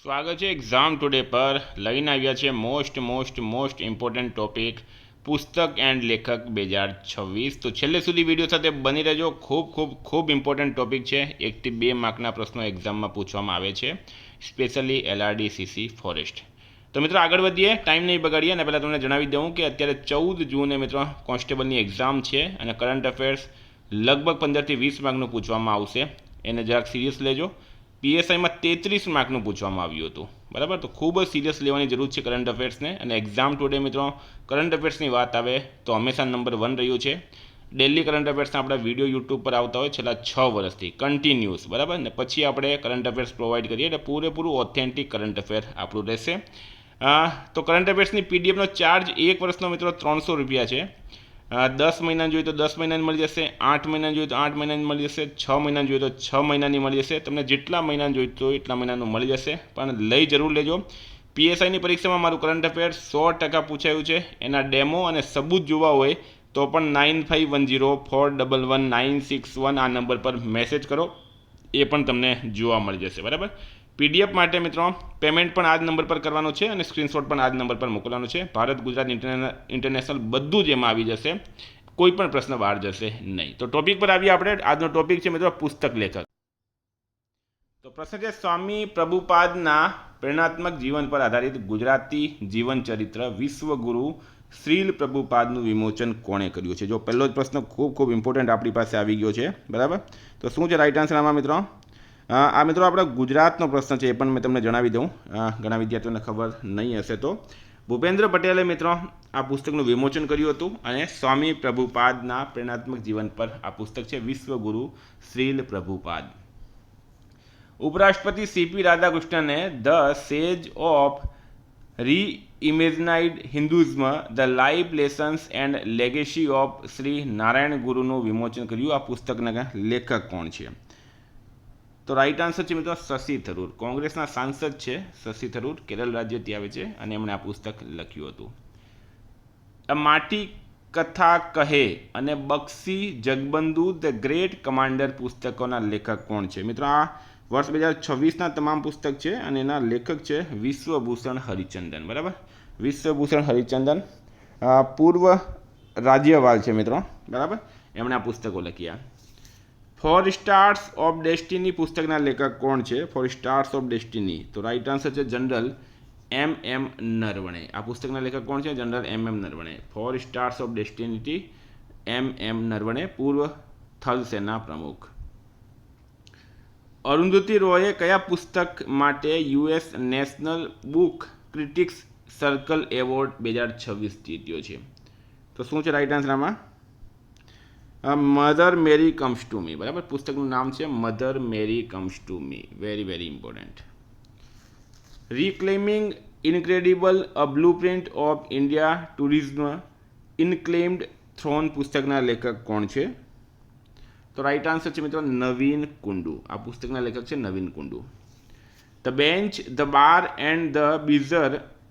સ્વાગત છે exam today પર. લઈને આવ્યા છે મોસ્ટ ઇમ્પોર્ટન્ટ ટોપિક પુસ્તક એન્ડ લેખક 2026. તો છેલ્લે સુધી વિડીયો સાથે બની રહેજો. ખૂબ ઇમ્પોર્ટન્ટ ટોપિક છે. 1 થી 2 માર્કના પ્રશ્નો એક્ઝામમાં પૂછવામાં આવે છે, સ્પેશિયલી LRDCC ફોરેસ્ટ. તો મિત્રો આગળ વધીએ, ટાઈમ નહીં બગાડીએ. અને પહેલાં તમને જણાવી દઉં કે અત્યારે 14 જૂને મિત્રો કોન્સ્ટેબલની એક્ઝામ છે અને કરંટ અફેર્સ લગભગ 15 થી 20 માર્કનું પૂછવામાં આવશે. એને જરાક સિરિયસ લેજો. PSIમાં 33 માર્કનું પૂછવામાં આવ્યું હતું, બરાબર. તો ખૂબ જ સિરિયસ લેવાની જરૂર છે કરંટ અફેર્સને. અને એક્ઝામ ટુડે મિત્રો કરંટ અફેર્સની વાત આવે તો હંમેશા નંબર 1 રહ્યું છે. ડેલી કરંટ અફેર્સના આપણા વિડીયો યુટ્યુબ પર આવતા હોય છેલ્લા 6 વર્ષથી કન્ટિન્યુઅસ, બરાબર. ને પછી આપણે કરંટ અફેર્સ પ્રોવાઈડ કરીએ એટલે પૂરેપૂરું ઓથેન્ટિક કરંટ અફેર આપણું રહેશે. તો કરંટ અફેર્સની PDFનો ચાર્જ 1 વર્ષનો મિત્રો 300 રૂપિયા છે. 10 મહિના જોઈએ તો 10 મહિનાની મળી જશે, 8 મહિના જોઈએ તો 8 મહિનાની મળી જશે, 6 મહિના જોઈએ તો 6 મહિનાની મળી જશે. તમને જેટલા મહિના જોઈતો હોય એટલા મહિનાનું મળી જશે, પણ લઈ જરૂર લેજો. PSIની પરીક્ષામાં મારું કરંટ અફેર 100% પૂછાયું છે. એના ડેમો અને સબૂત જોવા હોય તો પણ 9510411961 આ નંબર પર મેસેજ કરો, એ પણ તમને જોવા મળી જશે, બરાબર. PDF માટે મિત્રો પેમેન્ટ પણ આ જ નંબર પર કરવાનો છે અને સ્ક્રીનશોટ પણ આ જ નંબર પર મોકલવાનો છે. ભારત, ગુજરાત, ઇન્ટરનેશનલ બધું જ એમાં આવી જશે. કોઈ પણ પ્રશ્ન બહાર જશે નહીં. તો ટોપિક પર આવીએ આપણે. આજનો ટોપિક છે મિત્રો પુસ્તક લેખક. તો પ્રશ્ન છે, સ્વામી પ્રભુપાદના પ્રેરણાત્મક જીવન પર આધારિત ગુજરાતી જીવન ચરિત્ર વિશ્વગુરુ શ્રીલ પ્રભુપાદનું વિમોચન કોણે કર્યું છે? જો પહેલો જ પ્રશ્ન ખૂબ ઇમ્પોર્ટન્ટ આપણી પાસે આવી ગયો છે, બરાબર. તો શું છે રાઈટ આન્સર આમાં મિત્રો? આ મિત્રો આપણા ગુજરાતનો પ્રશ્ન છે, એ પણ મેં તમને જણાવી દઉં, ઘણા વિદ્યાર્થીઓને ખબર નહીં હશે તો. ભૂપેન્દ્ર પટેલે મિત્રો આ પુસ્તકનું વિમોચન કર્યું હતું અને સ્વામી પ્રભુપાદના પ્રેરણાત્મક જીવન પર આ પુસ્તક છે વિશ્વગુરુ શ્રીલ પ્રભુપાદ. ઉપરાષ્ટ્રપતિ CP રાધાકૃષ્ણને the sage of reimagined Hinduism the life lessons and legacy of Shri Narayana ગુરુનું વિમોચન કર્યું. આ પુસ્તકના લેખક કોણ છે? તો રાઈટ આન્સર છે મિત્રો શશી થરૂર. કોંગ્રેસના સાંસદ છે શશી થરૂર, કેરળ રાજ્યથી આવે છે અને એમણે આ પુસ્તક લખ્યું હતું. આ માટી કથા કહે અને બક્ષી જગબંધુ ધ ગ્રેટ કમાન્ડર પુસ્તકોના લેખક કોણ છે? મિત્રો આ વર્ષ 2026ના તમામ પુસ્તક છે અને એના લેખક છે વિશ્વભૂષણ હરિચંદન, બરાબર. વિશ્વભૂષણ હરિચંદન પૂર્વ રાજ્યપાલ છે મિત્રો, બરાબર. એમણે આ પુસ્તકો લખ્યા. ફોર સ્ટાર્સ ઓફ ડેસ્ટિની પુસ્તકના લેખક કોણ છે? Four stars of destiny. તો રાઈટ આન્સર છે જનરલ MM નરવણે. આ પુસ્તકના લેખક કોણ છે? General MM Naravane. Four stars of destiny MM Naravane, પૂર્વ થલ સેના પ્રમુખ. અરુંધતી રોયે કયા પુસ્તક માટે US national book critics circle award 2026 જીત્યો છે? તો શું છે રાઈટ આન્સર આમાં? Mother Mary comes to me, બરાબર. પુસ્તકનું નામ છે Mother Mary comes to me. Very important. Reclaiming incredible a blueprint of India tourism unclaimed throne પુસ્તકના લેખક કોણ છે? તો રાઈટ આન્સર છે મિત્રો નવીન કુંડુ. આ પુસ્તકના લેખક છે Naveen Kundu. The bench, the bar and the bizarre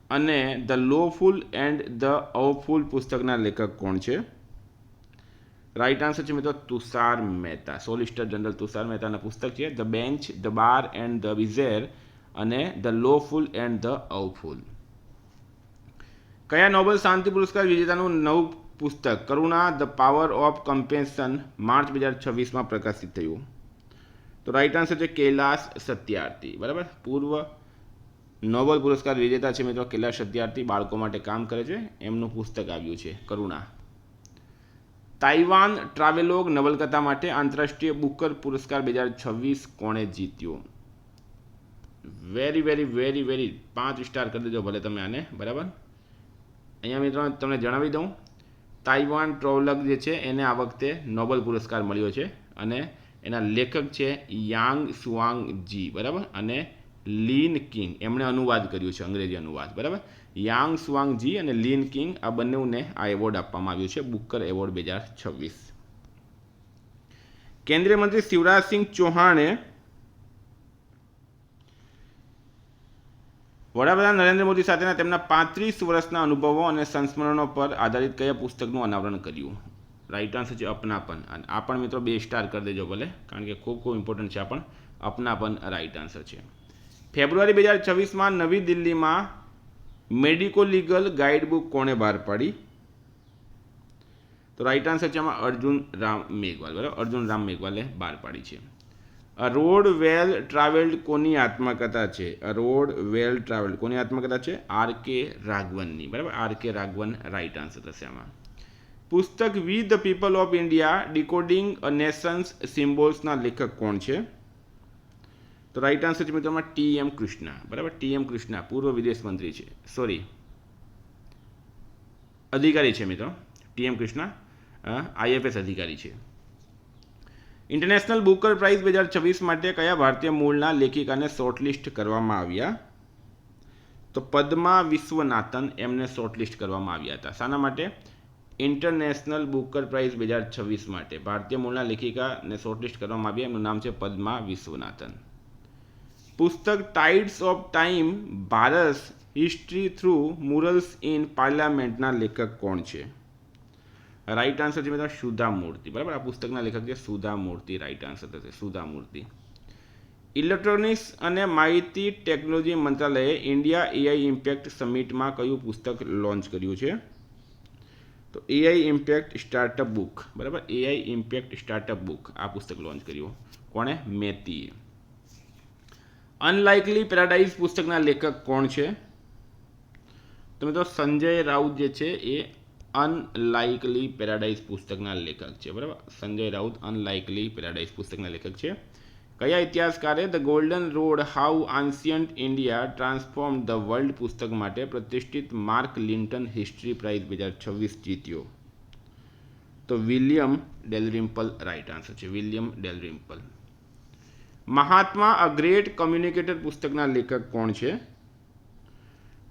અને the lawful and the awful પુસ્તકના લેખક કોણ છે? રાઈટ આન્સર છે મિત્રો તુષાર મહેતા. સોલિસિટર જનરલ તુષાર મહેતાના પુસ્તક છે the bench, the bar and the bizarre અને the lawful and the awful. કયા નોબેલ શાંતિ પુરસ્કાર વિજેતાનું નવું પુસ્તક Karuna the power of compassion March 2026માં પ્રકાશિત થયું? તો રાઈટ આન્સર છે કૈલાશ સત્યાર્થી, બરાબર. પૂર્વ નોબેલ પુરસ્કાર વિજેતા છે મિત્રો કૈલાશ સત્યાર્થી. બાળકો માટે કામ કરે છે. એમનું પુસ્તક આવ્યું છે કરુણા. તાઇવાન ટ્રાવેલોગ નવલકથા માટે આંતરરાષ્ટ્રીય બુકર પુરસ્કાર 2026 કોણે જીત્યો? વેરી 5 સ્ટાર કરી દેજો ભલે તમે આને, બરાબર. અહીંયા મિત્રો તમને જણાવી દઉં, તાઇવાન ટ્રાવેલોગ જે છે એને આ વખતે નોબેલ પુરસ્કાર મળ્યો છે અને એના લેખક છે યાંગ સુઆંગ જી, બરાબર. અને લીન કિંગ, એમણે અનુવાદ કર્યું છે, અંગ્રેજી અનુવાદ, બરાબર. યાંગ સુઆંગ જી અને લીન કિંગ આ બંનેને આ એવોર્ડ આપવામાં આવ્યો છે બુકર એવોર્ડ 2026. કેન્દ્રીય મંત્રી શિવરાજસિંહ ચૌહાણે વડાપ્રધાન નરેન્દ્ર મોદી સાથેના તેમના 35 વર્ષના અનુભવો અને સંસ્મરણો પર આધારિત કયા પુસ્તકનું અનાવરણ કર્યું? રાઈટ આન્સર છે અપનાપન. અને આ પણ મિત્રો 2 સ્ટાર કરી દેજો ભલે, કારણ કે ખૂબ ઇમ્પોર્ટન્ટ છે. આ પણ અપનાપન રાઈટ આન્સર છે. ફેબ્રુઆરી 2026 નવી દિલ્હીમાં મેડિકો લીગલ ગાઈડબુક કોણે બહાર પાડી? તો રાઈટ આન્સર છે આમાં અર્જુન રામ મેઘવાલ, બરાબર, અર્જુન રામ મેઘવાલે બહાર પાડી છે. અ રોડ વેલ ટ્રાવેલ્ડ કોની આત્મકથા છે? અ રોડ વેલ ટ્રાવેલ્ડ કોની આત્મકથા છે? આર.કે. રાઘવનની, બરાબર, આર.કે. રાઘવન રાઈટ આન્સર થશે આમાં. પુસ્તક we the people of India decoding a nation's સિમ્બોલ્સના લેખક કોણ છે? તો રાઈટ આન્સર છે મિત્રોમાં ટી.એમ. કૃષ્ણા, બરાબર, ટી.એમ. કૃષ્ણા પૂર્વ વિદેશ મંત્રી છે, સોરી અધિકારી છે મિત્રો. ટી.એમ. કૃષ્ણા આઈએફએસ અધિકારી છે. ઇન્ટરનેશનલ બુકર પ્રાઇઝ 2026 માટે કયા ભારતીય મૂળના લેખિકાને શોર્ટલિસ્ટ કરવામાં આવ્યા? તો પદ્મા વિશ્વનાથન એમને શોર્ટલિસ્ટ કરવામાં આવ્યા હતા. શાના માટે? ઇન્ટરનેશનલ બુકર પ્રાઇઝ 2026 માટે ભારતીય મૂળના લેખિકાને શોર્ટલિસ્ટ કરવામાં આવ્યા. એમનું નામ છે પદ્મા વિશ્વનાથન. પુસ્તક tides of time Bharat history through murals in પાર્લામેન્ટના લેખક કોણ છે? રાઈટ આન્સર છે મિત્રો સુધા મૂર્તિ, બરાબર, આ પુસ્તકના લેખક છે સુધા મૂર્તિ, રાઈટ આન્સર થશે સુધા મૂર્તિ. ઇલેક્ટ્રોનિક્સ અને માહિતી ટેકનોલોજી મંત્રાલયે ઇન્ડિયા એઆઈ ઇમ્પેક્ટ સમિટમાં કયું પુસ્તક લોન્ચ કર્યું છે? તો એઆઈ ઇમ્પેક્ટ સ્ટાર્ટઅપ બુક, બરાબર, એઆઈ ઇમ્પેક્ટ સ્ટાર્ટઅપ બુક આ પુસ્તક લોન્ચ કર્યું. કોણે? મેતીએ. અનલાઇકલી પેરાડાઇઝ પુસ્તકના લેખક કોણ છે? તો મિત્રો સંજય રાઉત જે છે એ અનલાઇકલી પેરાડાઇઝ પુસ્તકના લેખક છે, બરાબર, સંજય રાઉત અનલાઇકલી પેરાડાઇઝ પુસ્તકના લેખક છે. કયા ઇતિહાસકારે the golden road how ancient India transform the world પુસ્તક માટે પ્રતિષ્ઠિત માર્ક લિન્ટન હિસ્ટ્રી પ્રાઇઝ 2026 જીત્યો? તો વિલિયમ ડેલરિમ્પલ રાઈટ આન્સર છે, વિલિયમ ડેલરિમ્પલ. મહાત્મા અ ગ્રેટ કમ્યુનિકેટર પુસ્તકના લેખક કોણ છે?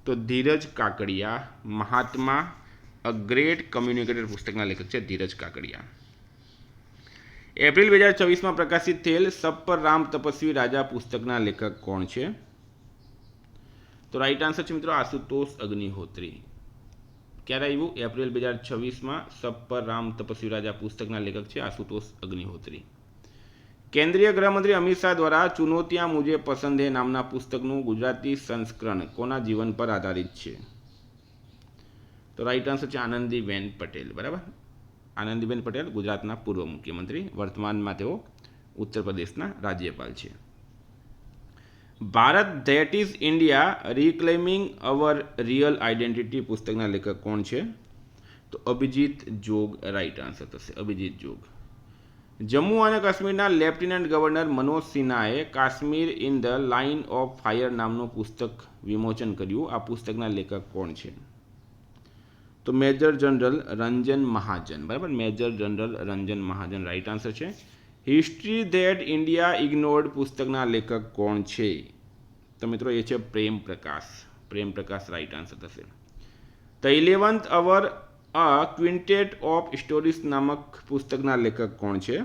તો ધીરજ કાકડિયા. મહાત્મા અ ગ્રેટ કમ્યુનિકેટર પુસ્તકના લેખક છે ધીરજ કાકડિયા. એપ્રિલ 2024 પ્રકાશિત થયેલ સબ પર રામ તપસ્વી રાજા પુસ્તકના લેખક કોણ છે? તો રાઈટ આન્સર છે મિત્રો આશુતોષ અગ્નિહોત્રી. ક્યારે આવ્યું? એપ્રિલ 2026 સબ પર રામ તપસ્વી રાજા પુસ્તકના લેખક છે આશુતોષ અગ્નિહોત્રી. કેન્દ્રીય ગૃહમંત્રી અમિત શાહ દ્વારા ચુનૌતિયા મુજે પસંદ હે નામના પુસ્તકનું ગુજરાતી સંસ્કરણ કોના જીવન પર આધારિત છે? તો રાઈટ આન્સર છે આનંદીબેન પટેલ, બરાબર, આનંદીબેન પટેલ ગુજરાતના પૂર્વ મુખ્યમંત્રી, વર્તમાનમાં તેઓ ઉત્તર પ્રદેશના રાજ્યપાલ છે. Bharat that is India reclaiming our real identity પુસ્તકના લેખક કોણ છે? તો અભિજીત જોગ રાઈટ આન્સર થશે, અભિજીત જોગ. જમ્મુ અને કાશ્મીરના લેફ્ટિનન્ટ ગવર્નર મનોજ સિન્હાએ Kashmir in the line of fire નામનું પુસ્તક વિમોચન કર્યું. આ પુસ્તકના લેખક કોણ છે? તો મેજર જનરલ રંજન મહાજન, બરાબર, major general Ranjan Mahajan right answer છે. હિસ્ટ્રી ધેટ ઇન્ડિયા ઇગ્નોર્ડ પુસ્તકના લેખક કોણ છે? તો મિત્રો એ છે પ્રેમ પ્રકાશ, પ્રેમ પ્રકાશ રાઈટ આન્સર થશે. The 11th hour a quintet of stories નામક પુસ્તકના લેખક કોણ છે?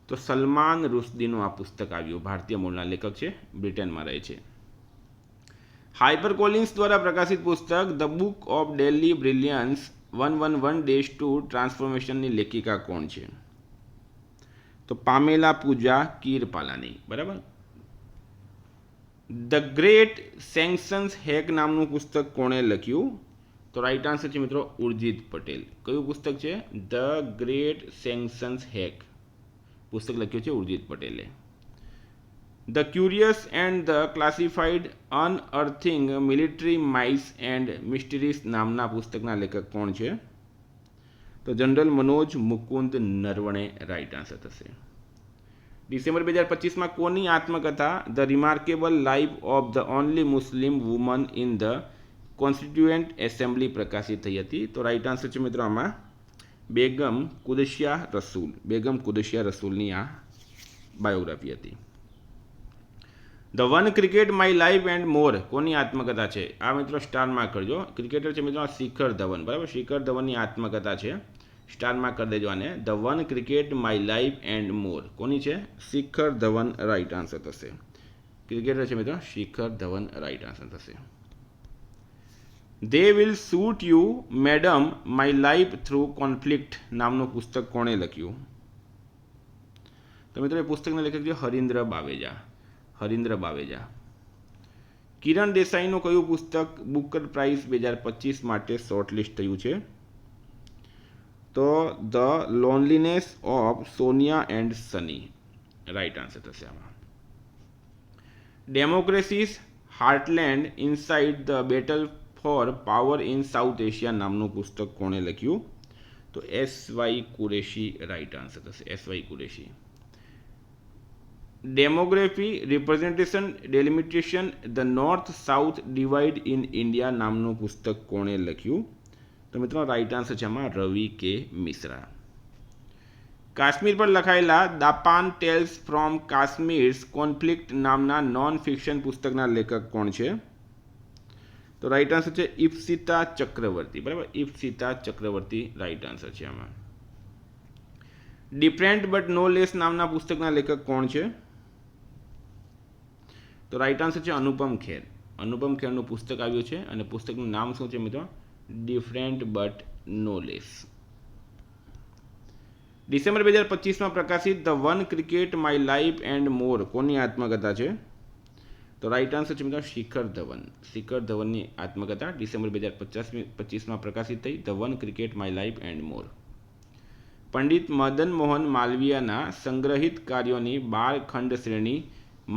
તો સલમાન રુશ્દીનું આ પુસ્તક આવ્યું, ભારતીય મૂળના લેખક છે, બ્રિટનમાં રહે છે. હાઇપર કોલિન્સ દ્વારા પ્રકાશિત પુસ્તક ધ બુક ઓફ ડેલી બ્રિલિયન્સ 111-2 ટ્રાન્સફોર્મેશનની લેખિકા કોણ છે? તો પામેલા પૂજા કીરપાલાની, બરાબર. ધ ગ્રેટ સેન્કશન્સ હેક નામનું પુસ્તક કોણે લખ્યું? તો રાઈટ આન્સર છે મિત્રો ઉર્જિત પટેલ. કયું પુસ્તક છે? ધ ગ્રેટ સેન્કશન્સ હેક પુસ્તક લખ્યું છે ઉર્જિત પટેલે. The curious and the classified unearthing military myths and mysteries નામના પુસ્તકના લેખક કોણ છે? તો general Manoj Mukund Naravane right answer થશે. ડિસેમ્બર 2025 કોની આત્મકથા the remarkable life of the only Muslim woman in the constituent assembly પ્રકાશિત થઈ હતી? તો રાઈટ આન્સર છે મિત્રો આમાં બેગમ કુદસિયા રસૂલ, બેગમ કુદસિયા રસૂલની આ બાયોગ્રાફી હતી. The one cricket my life and more કોની આત્મકથા છે? આ મિત્રો સ્ટારમાં કરજો. ક્રિકેટર છે મિત્રો શિખર ધવન, બરાબર, શિખર ધવનની આત્મકથા છે, સ્ટારમાં કરી દેજો આને. The one cricket my life and more કોની છે? શિખર ધવન રાઈટ આન્સર થશે. ક્રિકેટર છે મિત્રો શિખર ધવન રાઈટ આન્સર થશે. They will shoot you madam my life through conflict નામનું પુસ્તક કોણે લખ્યું? તો મિત્રો એ પુસ્તકના લેખક છે હરીન્દ્ર બાવેજા. હરીન્દ્ર બાવેજા. કિરણ દેસાઈનું કયું પુસ્તક બુકર પ્રાઇઝ 2025 માટે શોર્ટલિસ્ટ થયું છે? તો the loneliness of Sonia and Sunny right answer થશે આમાં. Democracy's heartland inside the battle for power in South Asia નામનું પુસ્તક કોણે લખ્યું? તો એસ.વાય. કુરેશી રાઈટ આન્સર થશે. S Y. Qureshi. Demography representation delimitation the north south divide in India નામનું પુસ્તક કોણે લખ્યું? તો મિત્રો રાઈટ આન્સર છે આમાં રવિ કે મિશ્રા. કાશ્મીર પર લખાયેલા દાપાન ટેલ્સ ફ્રોમ કાશ્મીર્સ કોન્ફ્લિક્ટ નામના નોન ફિક્શન પુસ્તકના લેખક કોણ છે? તો રાઈટ આન્સર છે ઇપ્સિતા ચક્રવર્તી. બરાબર, ઇપ્સિતા ચક્રવર્તી રાઈટ આન્સર છે આમાં. ડિફરન્ટ બટ નો લેસ નામના પુસ્તકના લેખક કોણ છે? તો રાઈટ આન્સર છે અનુપમ ખેર. અનુપમ ખેરનું પુસ્તક આવ્યું છે અને પુસ્તકનું નામ શું છે મિત્રો? Different but no less. December 2025માં પ્રકાશિત the one cricket my life and more કોની આત્મકથા છે? તો રાઈટ આન્સર છે મિત્રો શિખર ધવન. શિખર ધવનની આત્મકથા ડિસેમ્બર 2025માં પ્રકાશિત થઈ the one cricket my life and more. Pandit Madan Mohan માલવીયાના સંગ્રહિત કાર્યોની 12 ખંડ શ્રેણી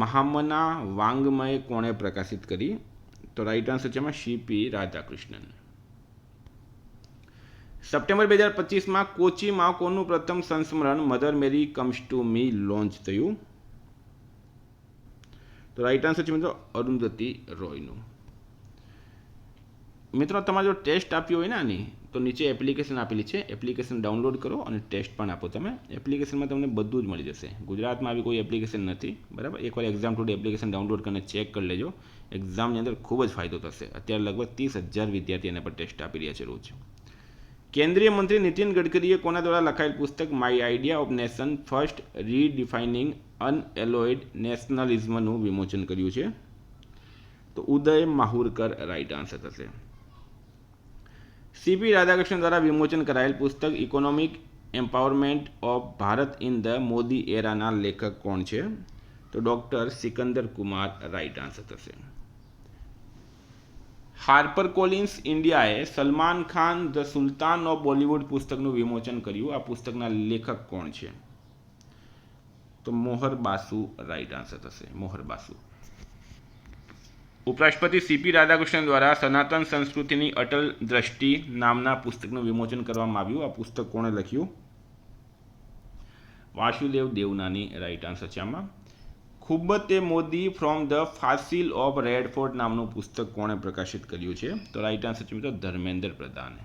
મહામના વાંગ્મય કોણે પ્રકાશિત કરી? તો રાઈટ આન્સર છે એમાં સી.પી. રાધાકૃષ્ણન. સપ્ટેમ્બર 2025માં કોચીમાં કોનું પ્રથમ સંસ્મરણ Mother Mary comes to me launch થયું? તો રાઈટ આન્સર છે મિત્રો અરુંધતી રોયનું. મિત્રો તમારે જો ટેસ્ટ આપ્યો હોય ને આની તો નીચે એપ્લિકેશન આપેલી છે, એપ્લિકેશન ડાઉનલોડ કરો અને ટેસ્ટ પણ આપો તમે. એપ્લિકેશનમાં તમને બધું જ મળી જશે. ગુજરાતમાં આવી કોઈ એપ્લિકેશન નથી. બરાબર, એકવાર એક્ઝામ ટુડે એપ્લિકેશન ડાઉનલોડ કરીને ચેક કરી લેજો. એક્ઝામની અંદર ખૂબ જ ફાયદો થશે. અત્યારે લગભગ 30,000 વિદ્યાર્થી એના પર ટેસ્ટ આપી રહ્યા છે રોજ. કેન્દ્રીય મંત્રી નીતિન ગડકરીએ કોના દ્વારા લખાયેલ પુસ્તક my idea of nation first redefining unalloyed નેશનલિઝમનું વિમોચન કર્યું છે? તો ઉદય માહુરકર રાઈટ આન્સર થશે. સી.પી. રાધાકૃષ્ણન દ્વારા વિમોચન કરાયેલ પુસ્તક economic empowerment of Bharat in the Modi એરાના લેખક કોણ છે? તો doctor Sikandar Kumar right answer થશે. હાર્પર કોલિન્સ ઇન્ડિયાએ Salman Khan the sultan of Bollywood પુસ્તકનું વિમોચન કર્યું. આ પુસ્તકના લેખક કોણ છે? તો મોહર બાસુ રાઈટ આન્સર થશે. મોહર બાસુ. ઉપરાષ્ટ્રપતિ સી.પી. રાધાકૃષ્ણન દ્વારા સનાતન સંસ્કૃતિની અટલ દ્રષ્ટિ નામના પુસ્તકનું વિમોચન કરવામાં આવ્યું. આ પુસ્તક કોણે લખ્યું? વાસુદેવ દેવનાની રાઈટ આન્સર છે આમાં. ખુબ્બતે મોદી ફ્રોમ ધ ફાસિલ ઓફ રેડ ફોર્ટ નામનું પુસ્તક કોણે પ્રકાશિત કર્યું છે? તો રાઈટ આન્સર છે મિત્રો ધર્મેન્દ્ર પ્રધાને.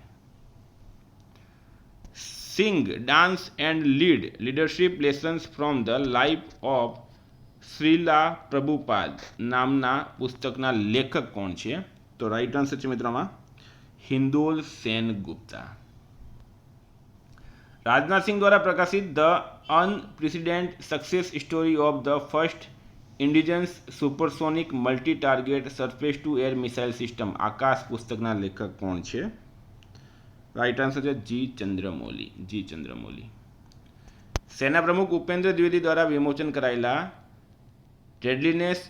Sing dance and leadership lessons from the life of Shrila Prabhupada નામના પુસ્તકના લેખક કોણ છે? તો રાઈટ આન્સર છે મિત્રોમાં હિન્દોલ સેન ગુપ્તા. રાજનાથસિંહ દ્વારા પ્રકાશિત the અનપ્રેસિડેન્ટ success story of the first ઇન્ડિજન્સ supersonic multi target surface two air missile system આકાશ પુસ્તકના લેખક કોણ છે? રાઈટ આન્સર છે જી ચંદ્રમૌલી. જી ચંદ્રમૌલી. સેના પ્રમુખ ઉપેન્દ્ર દ્વિવેદી દ્વારા વિમોચન કરાયેલા ડેડલીનેસ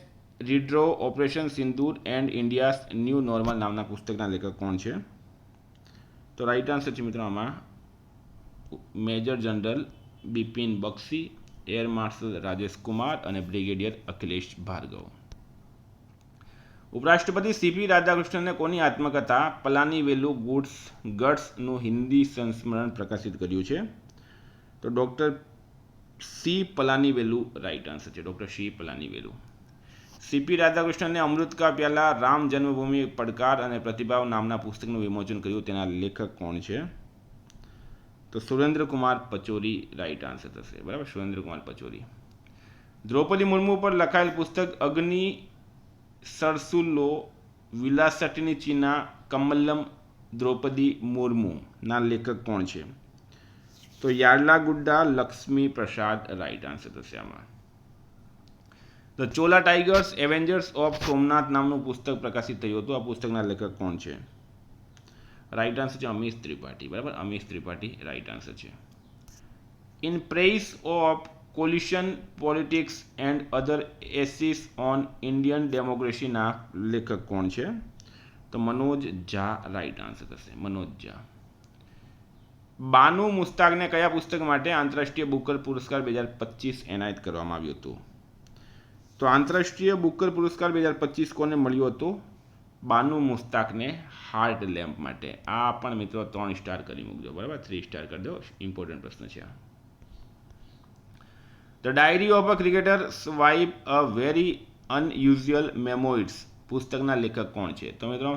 રીડ્રો operation Sindoor and India's new normal નામના પુસ્તકના લેખક કોણ છે? તો રાઈટ આન્સર છે મિત્રો આમાં મેજર જનરલ બિપિન બક્ષી, એર માર્શલ રાજેશ કુમાર અને બ્રિગેડિયર અખિલેશ ભાર્ગવ. ઉપરાષ્ટ્રપતિ સી.પી. રાધાકૃષ્ણને કોની આત્મકથા પલાની વેલુ ગટ્સનું હિન્દી સંસ્મરણ પ્રકાશિત કર્યું છે? તો ડૉક્ટર સી પલાની વેલુ રાઈટ આન્સર છે. ડૉક્ટર સી પલાની વેલુ. સી.પી. રાધાકૃષ્ણને અમૃત કા પ્યાલા, રામ જન્મભૂમિ પડકાર અને પ્રતિભાવ નામના પુસ્તકનું વિમોચન કર્યું. તેના લેખક કોણ છે? તો સુરેન્દ્રકુમાર પચોરી રાઈટ આન્સર થશે. બરાબર, સુરેન્દ્રકુમાર પચોરી. દ્રૌપદી મુર્મુ પર લખાયેલ પુસ્તક અગ્નિ સરસુલ્લો વિલાસટિનીચીના કમલ્લમ દ્રૌપદી મુર્મુ ના લેખક કોણ છે? તો યાર્લાગુડા લક્ષ્મી પ્રસાદ રાઈટ આન્સર થશે આમાં. The Chola tigers Avengers of Somnath નામનું પુસ્તક પ્રકાશિત થયું હતું. આ પુસ્તકના લેખક કોણ છે? રાઈટ આન્સર છે અમીશ ત્રિપાઠી. બરાબર, અમીશ ત્રિપાઠી રાઈટ આન્સર છે. In praise of coalition politics and other essays on Indian ડેમોક્રેસીના લેખક કોણ છે? તો મનોજ ઝા રાઈટ આન્સર થશે, મનોજ ઝા. બાનુ મુસ્તાકને કયા પુસ્તક માટે આંતરરાષ્ટ્રીય બુકર પુરસ્કાર 2025 એનાયત કરવામાં આવ્યો હતો? તો આંતરરાષ્ટ્રીય બુકર પુરસ્કાર 2025 કોને મળ્યો હતો? બાનુ મુસ્તાકને હાર્ટ લેમ્પ માટે. આ પણ મિત્રો 3 સ્ટાર કરી મૂકજો, બરાબર, 3 સ્ટાર કરી દો, ઇમ્પોર્ટન્ટ પ્રશ્ન છે આ. The diary of a cricketer wife a very unusual memoirs પુસ્તકના લેખક કોણ છે? તો મિત્રો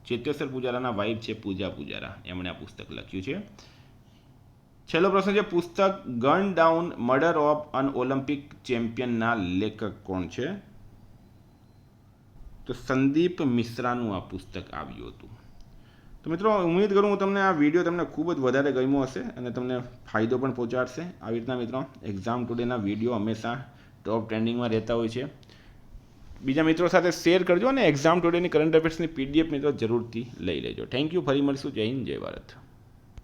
ચેતેશ્વર પૂજારાના વાઇફ છે પૂજા પૂજારા, એમણે આ પુસ્તક લખ્યું છે. છેલ્લો પ્રશ્ન છે, પુસ્તક gun down murder of an Olympic ચેમ્પિયનના લેખક કોણ છે? તો સંદીપ મિશ્રાનું આ પુસ્તક આવ્યું હતું. તો મિત્રો ઉમ્મીદ કરું હું તમને આ વિડીયો તમને ખૂબ જ વધારે ગમ્યો હશે અને તમને ફાયદો પણ પહોંચાડશે. આવી રીતના મિત્રો એક્ઝામ ટુડેના વિડીયો હંમેશા ટોપ ટ્રેન્ડિંગમાં રહેતા હોય છે. બીજા મિત્રો સાથે શેર કરજો અને એક્ઝામ ટુડેની કરંટ અફેર્સની PDF મિત્રો જરૂરથી લઈ લેજો. Thank you. ફરી મળીશું. જય હિન્દ, જય ભારત.